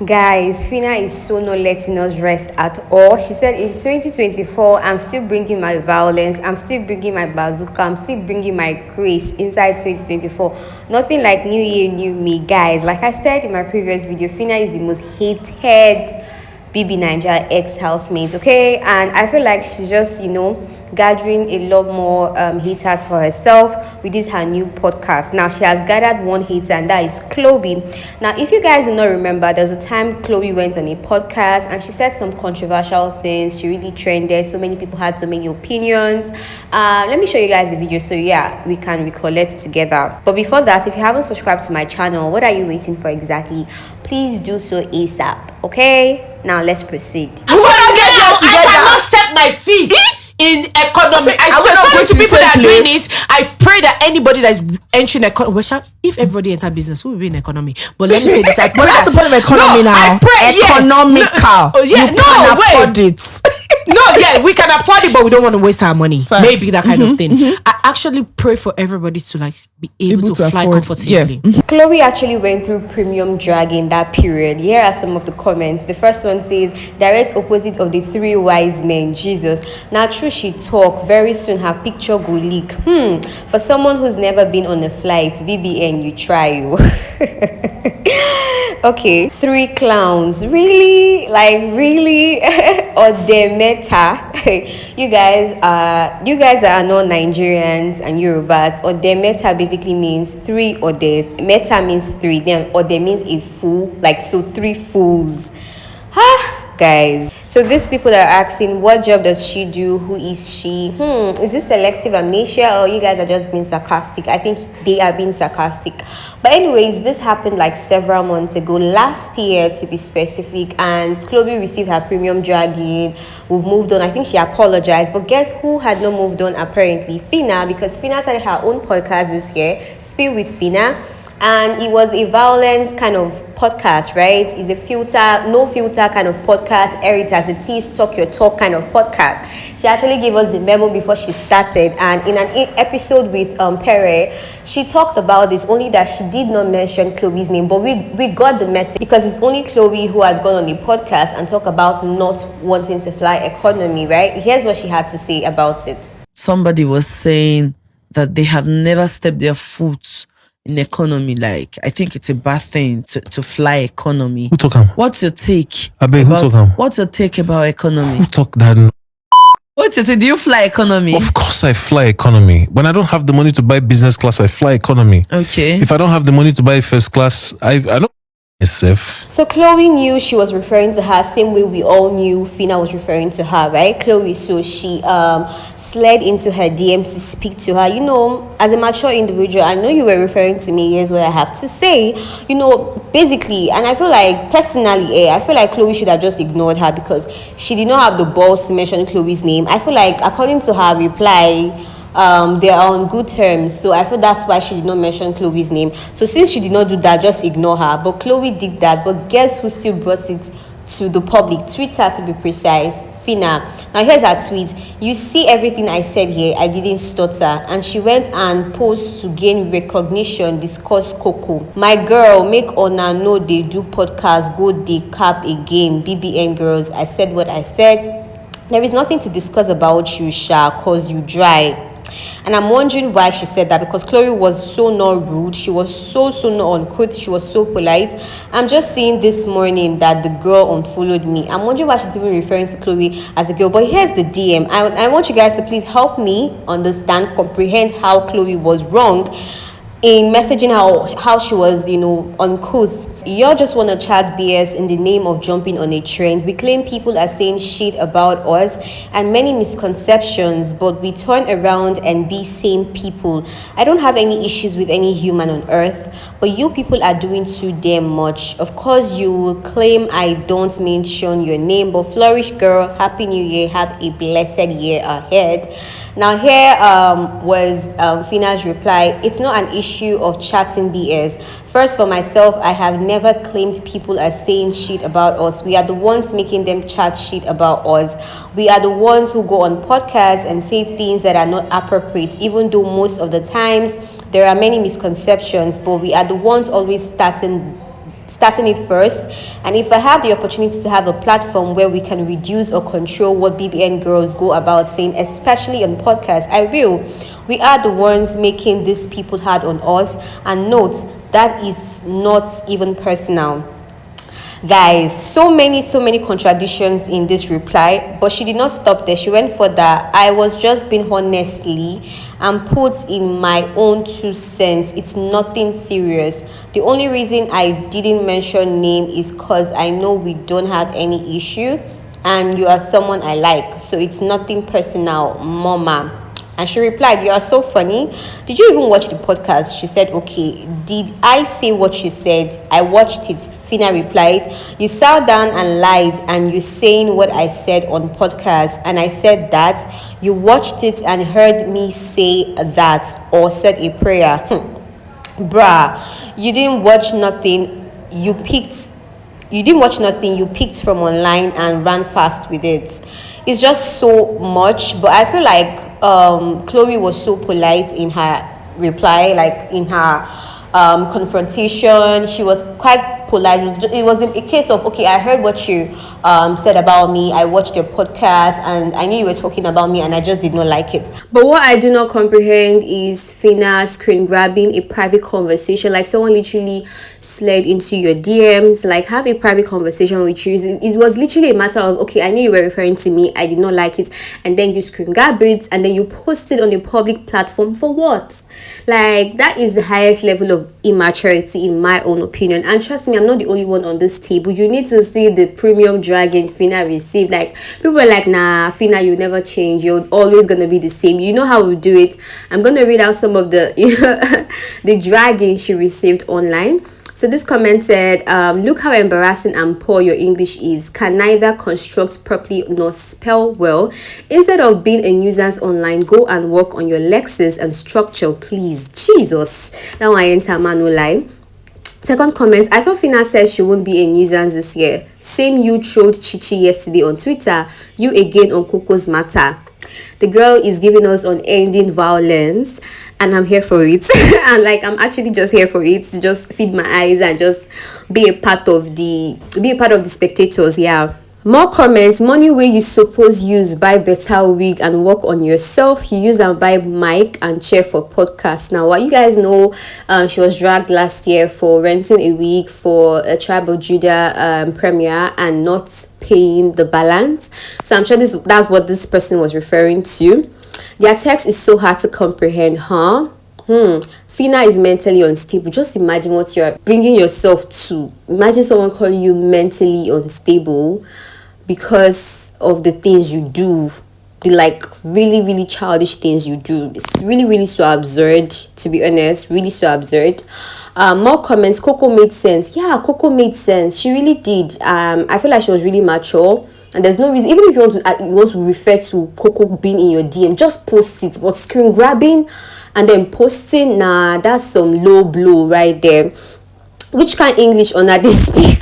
Guys, Phyna is so not letting us rest at all. She said in 2024, I'm still bringing my violence, I'm still bringing my bazooka, I'm still bringing my grace inside 2024. Nothing like New Year, New Me, guys. Like I said in my previous video, Phyna is the most hated bbnaija ex-housemate, okay? And I feel like she's just, gathering a lot more haters for herself with this her new podcast. Now she has gathered one hater, and that is Khloe. Now, if you guys do not remember, there was a time Khloe went on a podcast and she said some controversial things. She really trended. So many people had so many opinions. Let me show you guys the video so yeah, we can recollect together. But before that, if you haven't subscribed to my channel, what are you waiting for exactly? Please do so ASAP, okay? Now let's proceed. I cannot step my feet in economy. I swear to people that are doing it. I pray that anybody that is entering economy, if everybody enter business, who will be in economy? But let me say this. But that's the point of economy now. Economical. You can afford it. We can afford it, but we don't want to waste our money. First. Maybe that kind of thing. I actually pray for everybody to be able to fly comfortably. Yeah. Khloe actually went through premium drag in that period. Here are some of the comments. The first one says, direct opposite of the three wise men, Jesus. Now true she talk, very soon her picture go leak. For someone who's never been on a flight, BBN, you try. Okay, three clowns, really? Or the meta? you guys are not Nigerians and Yorubas. Or the meta basically means three others. Meta means three, then or there means a fool, so three fools. Guys, so these people are asking, what job does she do? Who is she? Is this selective amnesia, or you guys are just being sarcastic? I think they are being sarcastic. But anyways, this happened several months ago, last year to be specific, and Khloe received her premium dragging. We've moved on. I think she apologized, but guess who had not moved on? Apparently Phyna, because Phyna started her own podcast this year, Spill with Phyna. And it was a violent kind of podcast, right? It's a no filter kind of podcast. Air it as it is, talk your talk kind of podcast. She actually gave us the memo before she started, and in an episode with Pere, she talked about this, only that she did not mention Khloe's name, but we got the message because it's only Khloe who had gone on a podcast and talk about not wanting to fly economy, right? Here's what she had to say about it. Somebody was saying that they have never stepped their foot in economy. I think it's a bad thing to fly economy. Who talk am? What's your take? What's your take about economy? Who talk that? What's your take? Do you fly economy? Of course I fly economy. When I don't have the money to buy business class, I fly economy. Okay. If I don't have the money to buy first class, I don't myself. So Khloe knew she was referring to her same way we all knew Phyna was referring to her, right? Khloe, so she slid into her DM to speak to her. As a mature individual, I know you were referring to me. Here's what I have to say. Basically, and I feel like personally, I feel like Khloe should have just ignored her because she did not have the balls to mention Khloe's name. I feel like according to her reply, they are on good terms, so I feel that's why she did not mention Khloe's name. So since she did not do that, just ignore her. But Khloe did that. But guess who still brought it to the public? Twitter, to be precise. Phyna. Now here's her tweet. You see everything I said here, I didn't stutter. And she went and posted to gain recognition, discuss Coco. My girl, make una know they do podcast, go they cap again. BBN girls, I said what I said. There is nothing to discuss about you, Sha, cause you dry. And I'm wondering why she said that, because Khloe was so not rude. She was so not uncouth. She was so polite. I'm just seeing this morning that the girl unfollowed me. I'm wondering why she's even referring to Khloe as a girl. But here's the DM. I want you guys to please help me understand, comprehend how Khloe was wrong in messaging how she was, uncouth. Y'all just want to chat BS in the name of jumping on a trend. We claim people are saying shit about us and many misconceptions, but we turn around and be same people. I don't have any issues with any human on earth, but you people are doing too damn much. Of course, you will claim I don't mention your name, but flourish, girl. Happy New Year. Have a blessed year ahead. Now here was Phyna's reply. It's not an issue of chatting BS. First, for myself, I have never claimed people are saying shit about us. We are the ones making them chat shit about us. We are the ones who go on podcasts and say things that are not appropriate, even though most of the times there are many misconceptions, but we are the ones always starting starting it first, and if I have the opportunity to have a platform where we can reduce or control what BBN girls go about saying, especially on podcasts, I will. We are the ones making these people hard on us, and note that is not even personal. Guys, so many contradictions in this reply, but she did not stop there. She went further. I was just being honestly and put in my own 2 cents. It's nothing serious. The only reason I didn't mention name is because I know we don't have any issue and you are someone I like, so it's nothing personal, mama. And she replied, you are so funny. Did you even watch the podcast? She said, okay. Did I say what she said? I watched it. Phyna replied, you sat down and lied and you saying what I said on podcast, and I said that. You watched it and heard me say that or said a prayer. Bruh, you didn't watch nothing. You didn't watch nothing. You picked from online and ran fast with it. It's just so much, but I feel like Khloe was so polite in her reply, like in her confrontation. She was quite polite. It was a case of, okay, I heard what you said about me. I watched your podcast and I knew you were talking about me and I just did not like it. But what I do not comprehend is Phyna screen grabbing a private conversation. Like someone literally slid into your DMs, like have a private conversation with you. It was literally a matter of, okay, I knew you were referring to me. I did not like it. And then you screen grab it and then you post it on a public platform for what? Like, that is the highest level of immaturity in my own opinion. And trust me, I'm not the only one on this table. You need to see the premium dragging Phyna received. Like, people are like, nah, Phyna, you never change, you're always gonna be the same. You know how we do it. I'm gonna read out some of the the dragging she received online. So this comment said, look how embarrassing and poor your English is. Can neither construct properly nor spell well. Instead of being a nuisance online, go and work on your lexis and structure, please. Jesus. Now I enter Manu line. Second comment, I thought Phyna said she won't be a nuisance this year. Same you trolled Chichi yesterday on Twitter. You again on Coco's matter. The girl is giving us unending violence. And I'm here for it. And like, I'm actually just here for it to just feed my eyes and just be a part of the spectators. Yeah. More comments. Money where you suppose use buy better wig and work on yourself. You use and buy mic and chair for podcast. Now, what you guys know, she was dragged last year for renting a wig for a Tribe of Judah premiere and not paying the balance. So I'm sure that's what this person was referring to. Their text is so hard to comprehend, huh? Phyna is mentally unstable. Just imagine what you're bringing yourself to. Imagine someone calling you mentally unstable because of the things you do. The like really childish things you do. It's really so absurd, to be honest. Really so absurd. More comments. Coco made sense. Yeah, Coco made sense. She really did. I feel like she was really mature. And there's no reason, even if you want to refer to Coco being in your DM, just post it. But screen grabbing and then posting, nah, that's some low blow right there. Which kind of English on that they speak?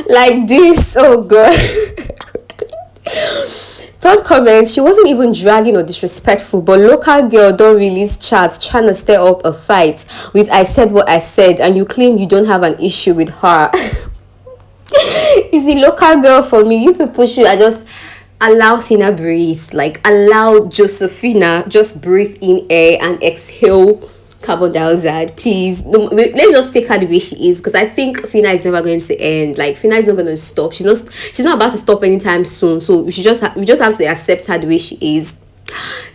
Like this, oh god. Third comment, she wasn't even dragging or disrespectful, but local girl don't release chats trying to stir up a fight with I said what I said and you claim you don't have an issue with her. Is the local girl for me. You people should just allow Phyna breathe. Like, allow Josephina just breathe in air and exhale carbon dioxide, please. No, let's just take her the way she is, because I think Phyna is never going to end. Like, Phyna is not going to stop. She's not about to stop anytime soon. So we just have to accept her the way she is.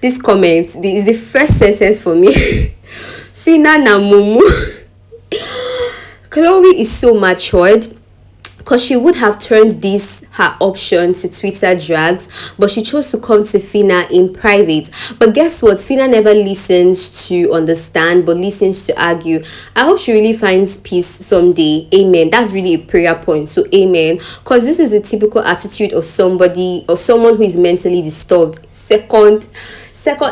This comment is the first sentence for me. Phyna na mumu. Khloe is so matured, because she would have turned this her option to Twitter drags, but she chose to come to Phyna in private. But guess what? Phyna never listens to understand, but listens to argue. I hope she really finds peace someday. Amen. That's really a prayer point. So amen. Because this is a typical attitude of someone who is mentally disturbed. Second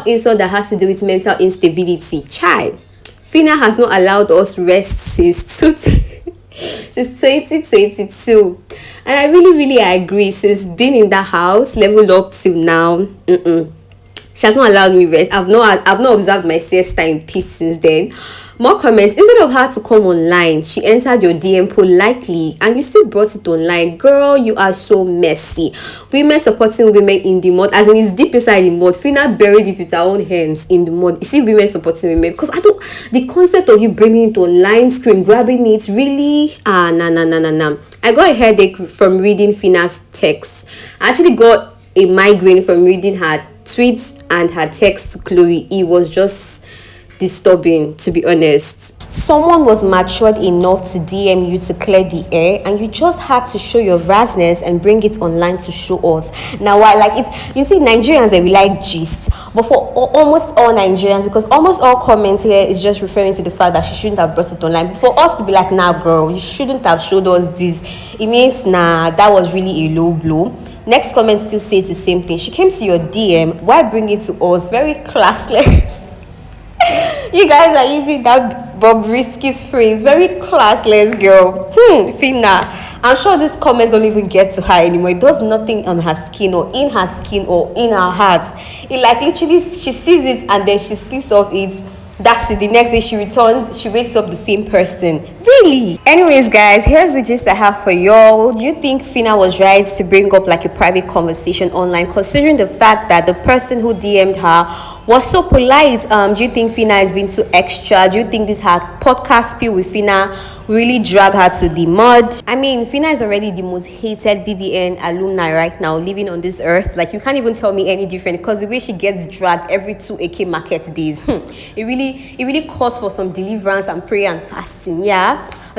insult that has to do with mental instability. Child. Phyna has not allowed us rest since 2022, and I really agree. Since being in that house, leveled up till now, she has not allowed me rest. I've not observed my siesta in peace since then. More comments. Instead of her to come online, she entered your DM politely and you still brought it online. Girl, you are so messy. Women supporting women in the mud, as in it's deep inside the mud. Phyna buried it with her own hands in the mud. You see women supporting women, because the concept of you bringing it online, screen grabbing it, really? Nah. I got a headache from reading Phyna's text. I actually got a migraine from reading her tweets and her text to Khloe. It was just disturbing, to be honest. Someone was matured enough to DM you to clear the air, and you just had to show your rasness and bring it online to show us. Now, why like it? You see, Nigerians, we like gist, but for almost all Nigerians, because almost all comments here is just referring to the fact that she shouldn't have brought it online. For us to be like, nah, girl, you shouldn't have showed us this, it means nah, that was really a low blow. Next comment still says the same thing. She came to your DM, why bring it to us? Very classless. You guys are using that Bobrisky's phrase. Very classless, girl. Phyna. I'm sure these comments don't even get to her anymore. It does nothing on her skin or in her heart. It like literally, she sees it and then she sleeps off it. That's it. The next day she returns, she wakes up the same person. Really? Anyways, guys, here's the gist I have for y'all. Do you think Phyna was right to bring up like a private conversation online, considering the fact that the person who DM'd her was so polite? Do you think Phyna is being too extra? Do you think this her podcast spiel with Phyna really drag her to the mud? I mean, Phyna is already the most hated BBN alumni right now living on this earth. Like, you can't even tell me any different, because the way she gets dragged every 2 AK market days, it really calls for some deliverance and prayer and fasting. Yeah.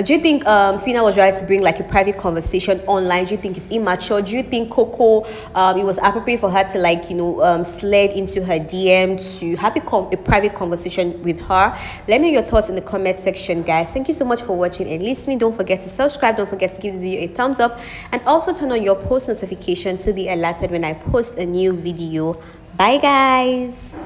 Do you think Phyna was right to bring like a private conversation online? Do you think it's immature? Do you think Coco, it was appropriate for her to like, slide into her DM to have a private conversation with her? Let me know your thoughts in the comment section, guys. Thank you so much for watching and listening. Don't forget to subscribe. Don't forget to give this video a thumbs up, and also turn on your post notification to be alerted when I post a new video. Bye, guys.